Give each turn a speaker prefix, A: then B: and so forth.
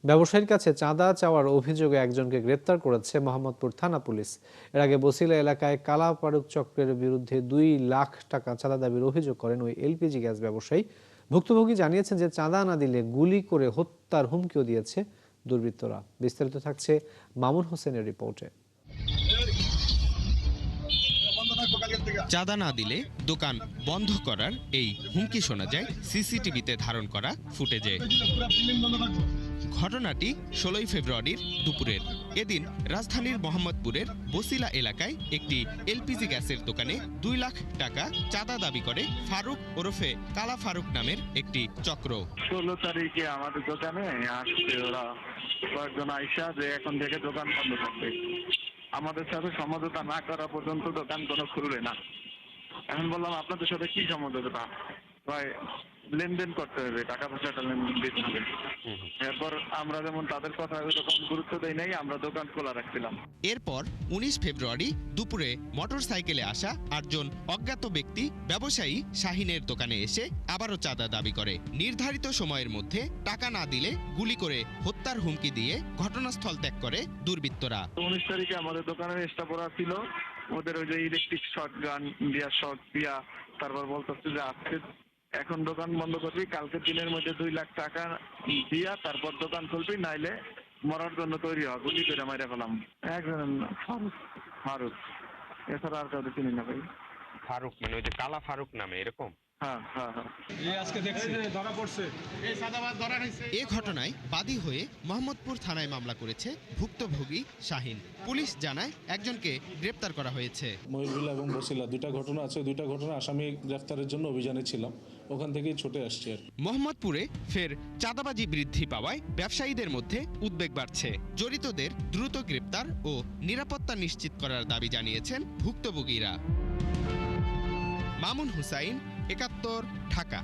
A: ব্যবসায়ীর কাছে চাঁদা চাওয়ার অভিযোগে একজনকে গ্রেপ্তার করেছে মোহাম্মদপুর থানা পুলিশ। এর আগে বছিলা এলাকায় কালা ফারুক চক্রের বিরুদ্ধে 2 লাখ টাকা চাঁদা দাবির অভিযোগ করেন ওই এলপিজি গ্যাস ব্যবসায়ী। ভুক্তভোগী জানিয়েছেন যে চাঁদা না দিলে গুলি করে হত্যার হুমকিও দিয়েছে দুর্বৃত্তরা। বিস্তারিত থাকছে মামুন হোসেনের রিপোর্টে।
B: চাঁদা না দিলে দোকান বন্ধ করার এই হুমকি শোনা যায় সিসিটিভিতে ধারণ করা ফুটেজে। ঘটনাটি 16 ফেব্রুয়ারির দুপুরের। এদিন রাজধানীর মোহাম্মদপুরের বছিলা এলাকায় একটি এলপিজি গ্যাসের দোকানে 2 লাখ টাকা চাঁদা দাবি করে ফারুক ওরফে কালা ফারুক নামের একটি চক্র।
C: 16 তারিখে আমাদের দোকানে আসছে ওরা কয়েকজন আইসা যে এখন থেকে দোকান বন্ধ থাকবে। আমাদের সাথে সমঝোতা না করা পর্যন্ত দোকান কোনো খুলবে না। এখন বললাম আপনাদের সাথে কি সমঝোতা? ভাই লেনদেন করতে হবে, টাকা পয়সাটা লেনদেন দিতে হবে। এরপর আমরা যেমন তাদের কথা ওইরকম গুরুত্ব দেই নাই, আমরা দোকান খোলা রাখছিলাম।
B: এরপর 19 ফেব্রুয়ারি দুপুরে মোটরসাইকেলে আসা 8 জন অজ্ঞাত ব্যক্তি ব্যবসায়ী শাহিনের দোকানে এসে আবারও চাঁদা দাবি করে। নির্ধারিত সময়ের মধ্যে টাকা না দিলে গুলি করে হত্যার হুমকি দিয়ে ঘটনাস্থল ত্যাগ করে দুর্বৃত্তরা।
C: 19 তারিখে আমাদের দোকানের স্টাফ ওরা ছিল, ওদের ওই যে ইলেকট্রিক শর্ট গান দিয়া শর্ট দিয়া তারপর বলতেছে যে আজকে এখন দোকান বন্ধ করবি, কালকে দিনের মধ্যে 2 লাখ টাকা দিয়া তারপর দোকান খুলবি, নাইলে মরার জন্য তৈরি হ, গুলি করে মাইরা ফেলাম। একজন ফারুক, এছাড়া আর কাউকে চিনি না ভাই।
D: ফারুক মানে ওই যে কালা ফারুক নামে এরকম?
C: হ্যাঁ হ্যাঁ হ্যাঁ।
B: এ ঘটনায় বাদী হয়ে মোহাম্মদপুর থানায় মামলা করেছে ভুক্তভোগী শাহিন। পুলিশ জানায় একজনকে গ্রেপ্তার করা হয়েছে।
E: ময়ূরবিলা এবং বছিলা দুইটা ঘটনা আছে, দুইটা ঘটনা আসামি গ্রেফতারের জন্য অভিযানে ছিলাম, ওখান থেকেই ছুটে আসছি আর।
B: মোহাম্মদপুরে ফের চাঁদাবাজি বৃদ্ধি পাওয়ায় ব্যবসায়ীদের মধ্যে উদ্বেগ বাড়ছে। জড়িতদের দ্রুত গ্রেপ্তার ও নিরাপত্তা নিশ্চিত করার দাবি জানিয়েছেন ভুক্তভোগীরা। মামুন হুসাইন, 71, ঢাকা।